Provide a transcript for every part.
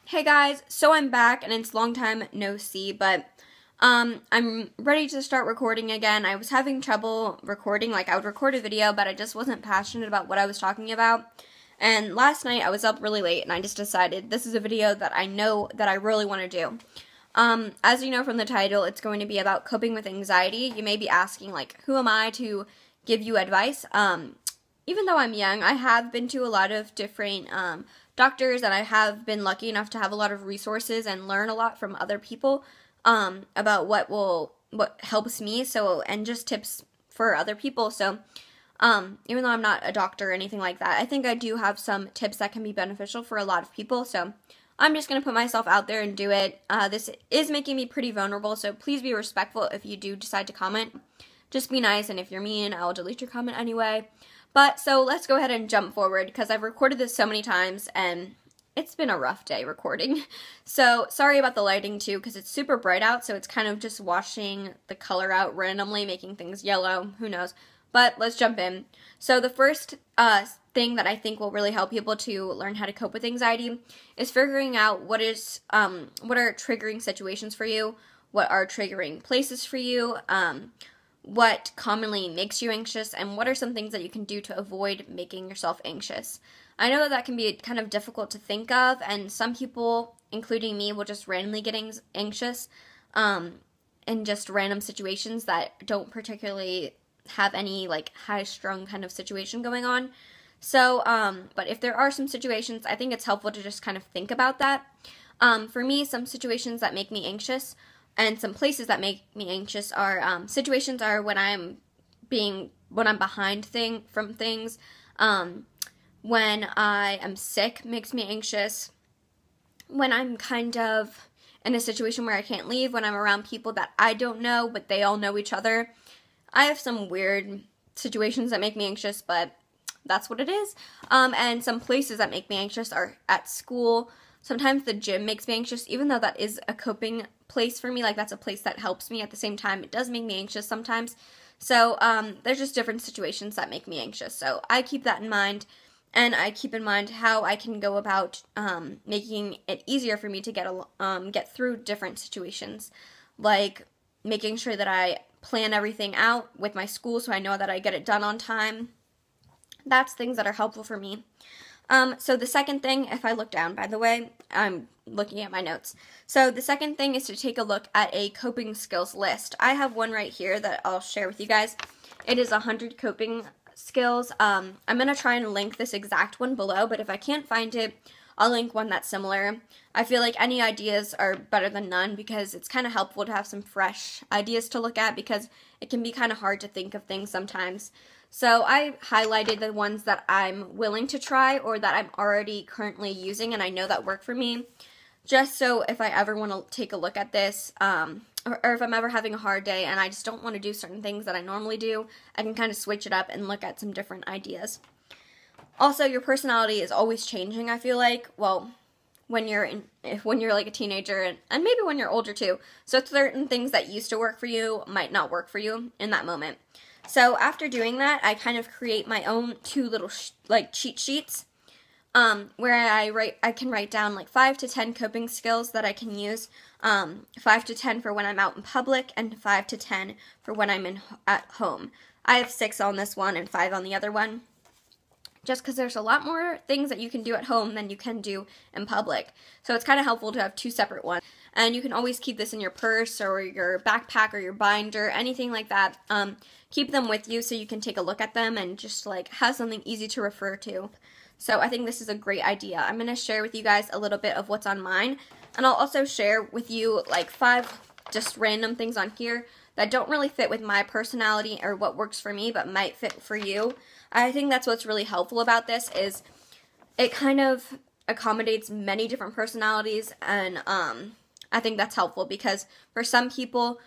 Hey guys, so I'm back and it's long time no see, but I'm ready to start recording again. I was having trouble recording, like I would record a video, but I just wasn't passionate about what I was talking about. And last night I was up really late and I just decided this is a video that I know that I really want to do. As you know from the title, it's going to be about coping with anxiety. You may be asking, like, who am I to give you advice? Even though I'm young, I have been to a lot of different doctors, and I have been lucky enough to have a lot of resources and learn a lot from other people about what helps me, and just tips for other people. So even though I'm not a doctor or anything like that, I think I do have some tips that can be beneficial for a lot of people. So I'm just going to put myself out there and do it. This is making me pretty vulnerable, so please be respectful if you do decide to comment. Just be nice, and if you're mean, I'll delete your comment anyway. But, so let's go ahead and jump forward, because I've recorded this so many times, and it's been a rough day recording. So, sorry about the lighting, too, because it's super bright out, so it's kind of just washing the color out randomly, making things yellow, who knows. But, let's jump in. So, the first thing that I think will really help people to learn how to cope with anxiety is figuring out what are triggering situations for you, what are triggering places for you, what commonly makes you anxious, and what are some things that you can do to avoid making yourself anxious. I know that can be kind of difficult to think of, and some people, including me, will just randomly get anxious in just random situations that don't particularly have any, like, high-strung kind of situation going on. So, but if there are some situations, I think it's helpful to just kind of think about that. For me, some situations that make me anxious and some places that make me anxious are situations are when I'm behind from things. When I am sick makes me anxious. When I'm kind of in a situation where I can't leave. When I'm around people that I don't know, but they all know each other. I have some weird situations that make me anxious, but that's what it is. And some places that make me anxious are at school. Sometimes the gym makes me anxious, even though that is a coping place for me. Like, that's a place that helps me. At the same time, it does make me anxious sometimes. So, there's just different situations that make me anxious. So, I keep that in mind, and I keep in mind how I can go about making it easier for me to get through different situations. Like, making sure that I plan everything out with my school so I know that I get it done on time. That's things that are helpful for me. So the second thing, if I look down, by the way, I'm looking at my notes. So the second thing is to take a look at a coping skills list. I have one right here that I'll share with you guys. It is 100 coping skills. I'm going to try and link this exact one below, but if I can't find it, I'll link one that's similar. I feel like any ideas are better than none, because it's kind of helpful to have some fresh ideas to look at, because it can be kind of hard to think of things sometimes. So I highlighted the ones that I'm willing to try or that I'm already currently using and I know that work for me, just so if I ever want to take a look at this, or if I'm ever having a hard day and I just don't want to do certain things that I normally do, I can kind of switch it up and look at some different ideas. Also, your personality is always changing, I feel like. Well, when you're like a teenager and maybe when you're older too. So certain things that used to work for you might not work for you in that moment. So after doing that, I kind of create my own two little cheat sheets where I can write down like 5 to 10 coping skills that I can use, 5 to 10 for when I'm out in public, and 5 to 10 for when I'm at home. I have 6 on this one and 5 on the other one, just because there's a lot more things that you can do at home than you can do in public. So it's kind of helpful to have 2 separate ones. And you can always keep this in your purse or your backpack or your binder, anything like that. Keep them with you so you can take a look at them and just like have something easy to refer to. So I think this is a great idea. I'm going to share with you guys a little bit of what's on mine. And I'll also share with you like 5 just random things on here that don't really fit with my personality or what works for me, but might fit for you. I think that's what's really helpful about this, is it kind of accommodates many different personalities, and I think that's helpful because for some people,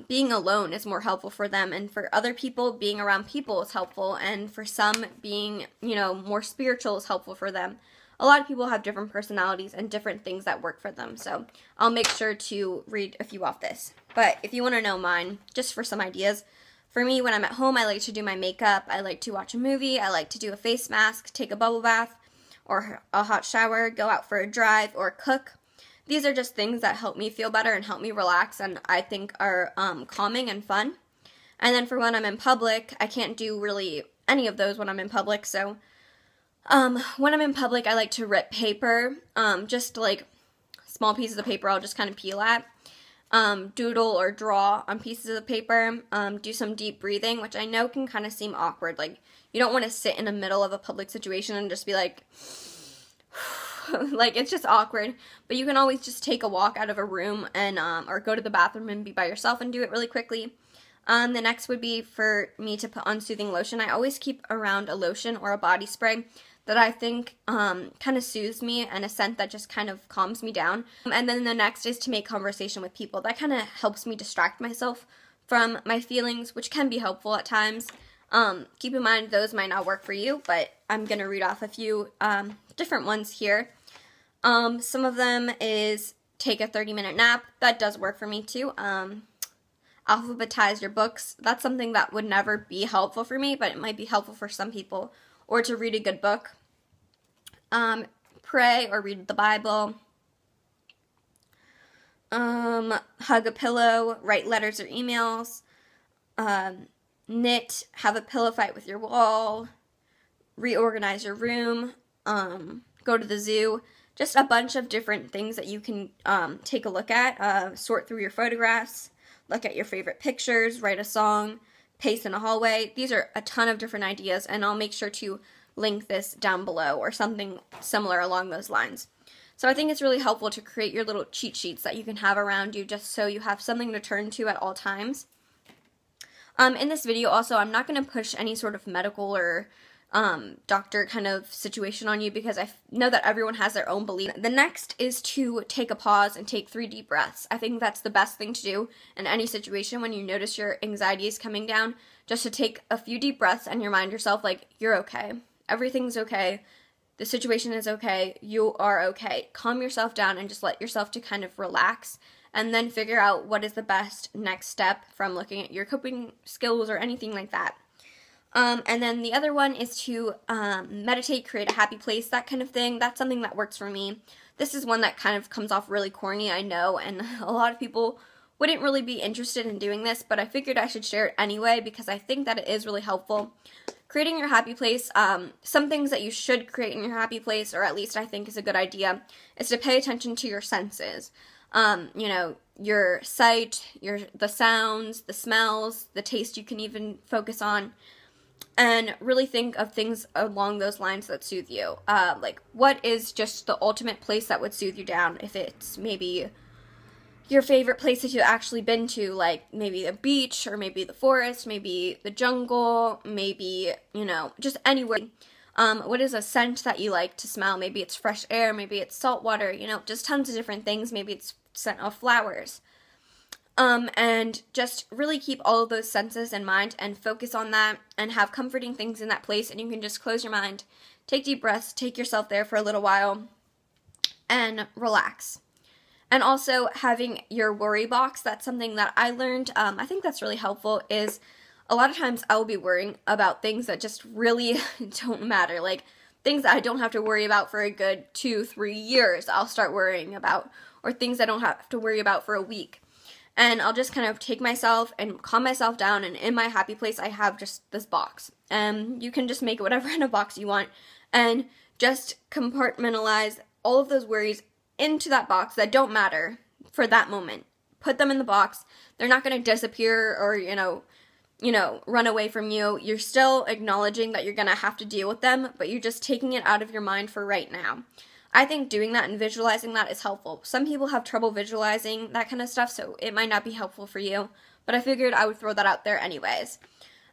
being alone is more helpful for them, and for other people, being around people is helpful, and for some, being, more spiritual is helpful for them. A lot of people have different personalities and different things that work for them, so I'll make sure to read a few off this. But if you want to know mine, just for some ideas, for me, when I'm at home, I like to do my makeup, I like to watch a movie, I like to do a face mask, take a bubble bath, or a hot shower, go out for a drive, or cook. These are just things that help me feel better and help me relax, and I think are calming and fun. And then for when I'm in public, I can't do really any of those when I'm in public, so when I'm in public, I like to rip paper, just like small pieces of paper I'll just kind of peel at, doodle or draw on pieces of paper, do some deep breathing, which I know can kind of seem awkward. Like, you don't want to sit in the middle of a public situation and just be like, like, it's just awkward. But you can always just take a walk out of a room and, or go to the bathroom and be by yourself and do it really quickly. The next would be for me to put on soothing lotion. I always keep around a lotion or a body spray that I think kind of soothes me, and a scent that just kind of calms me down. And then the next is to make conversation with people. That kind of helps me distract myself from my feelings, which can be helpful at times. Keep in mind those might not work for you, but I'm going to read off a few different ones here. Some of them is take a 30-minute nap. That does work for me too. Alphabetize your books. That's something that would never be helpful for me, but it might be helpful for some people. Or to read a good book. Pray or read the Bible. Hug a pillow, write letters or emails. Knit, have a pillow fight with your wall. Reorganize your room. Go to the zoo. Just a bunch of different things that you can take a look at. Sort through your photographs. Look at your favorite pictures. Write a song. Pace in a hallway. These are a ton of different ideas, and I'll make sure to link this down below or something similar along those lines. So I think it's really helpful to create your little cheat sheets that you can have around you just so you have something to turn to at all times. In this video also, I'm not going to push any sort of medical or doctor kind of situation on you because I know that everyone has their own belief. The next is to take a pause and take 3 deep breaths. I think that's the best thing to do in any situation when you notice your anxiety is coming down, just to take a few deep breaths and remind yourself, like, you're okay. Everything's okay. The situation is okay. You are okay. Calm yourself down and just let yourself to kind of relax, and then figure out what is the best next step from looking at your coping skills or anything like that. And then the other one is to meditate, create a happy place, that kind of thing. That's something that works for me. This is one that kind of comes off really corny, I know, and a lot of people wouldn't really be interested in doing this, but I figured I should share it anyway because I think that it is really helpful. Creating your happy place, some things that you should create in your happy place, or at least I think is a good idea, is to pay attention to your senses. You know, your sight, the sounds, the smells, the taste you can even focus on. And really think of things along those lines that soothe you. Like, what is just the ultimate place that would soothe you down? If it's maybe your favorite place that you've actually been to, like maybe the beach, or maybe the forest, maybe the jungle, maybe, you know, just anywhere. What is a scent that you like to smell? Maybe it's fresh air, maybe it's salt water, you know, just tons of different things. Maybe it's scent of flowers. And just really keep all of those senses in mind and focus on that and have comforting things in that place, and you can just close your mind, take deep breaths, take yourself there for a little while, and relax. And also having your worry box, that's something that I learned, I think that's really helpful, is a lot of times I will be worrying about things that just really don't matter, like things that I don't have to worry about for a good 2-3 years I'll start worrying about, or things I don't have to worry about for a week. And I'll just kind of take myself and calm myself down, and in my happy place I have just this box. And you can just make it whatever kind of box you want, and just compartmentalize all of those worries into that box that don't matter for that moment. Put them in the box. They're not going to disappear or, you know, run away from you. You're still acknowledging that you're going to have to deal with them, but you're just taking it out of your mind for right now. I think doing that and visualizing that is helpful. Some people have trouble visualizing that kind of stuff, so it might not be helpful for you, but I figured I would throw that out there anyways.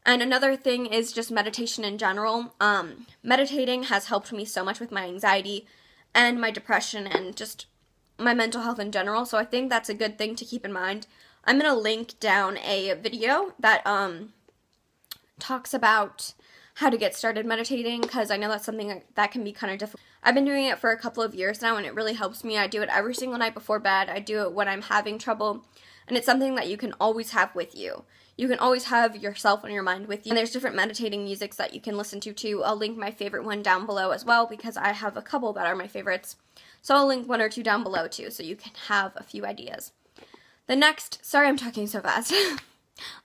And another thing is just meditation in general. Meditating has helped me so much with my anxiety and my depression and just my mental health in general, so I think that's a good thing to keep in mind. I'm going to link down a video that talks about how to get started meditating, because I know that's something that can be kind of difficult. I've been doing it for a couple of years now, and it really helps me. I do it every single night before bed. I do it when I'm having trouble and it's something that you can always have with you. You can always have yourself and your mind with you. And there's different meditating musics that you can listen to too. I'll link my favorite one down below as well because I have a couple that are my favorites. So I'll link 1 or 2 down below too so you can have a few ideas. The next, sorry I'm talking so fast.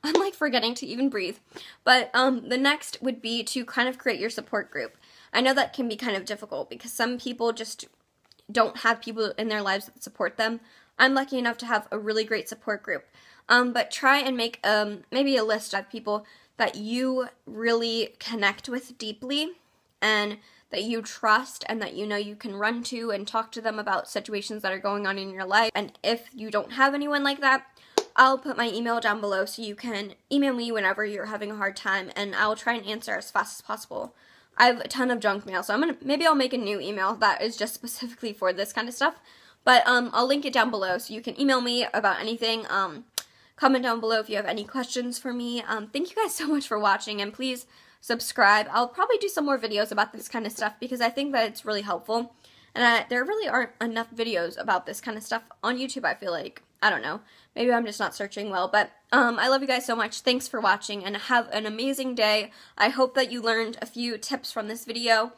I'm like forgetting to even breathe. But the next would be to kind of create your support group. I know that can be kind of difficult because some people just don't have people in their lives that support them. I'm lucky enough to have a really great support group. But try and make maybe a list of people that you really connect with deeply and that you trust and that you know you can run to and talk to them about situations that are going on in your life. And if you don't have anyone like that, I'll put my email down below so you can email me whenever you're having a hard time, and I'll try and answer as fast as possible. I have a ton of junk mail, so maybe I'll make a new email that is just specifically for this kind of stuff. But I'll link it down below so you can email me about anything. Comment down below if you have any questions for me. Thank you guys so much for watching, and please subscribe. I'll probably do some more videos about this kind of stuff because I think that it's really helpful. And there really aren't enough videos about this kind of stuff on YouTube, I feel like. I don't know. Maybe I'm just not searching well, but I love you guys so much. Thanks for watching, and have an amazing day. I hope that you learned a few tips from this video.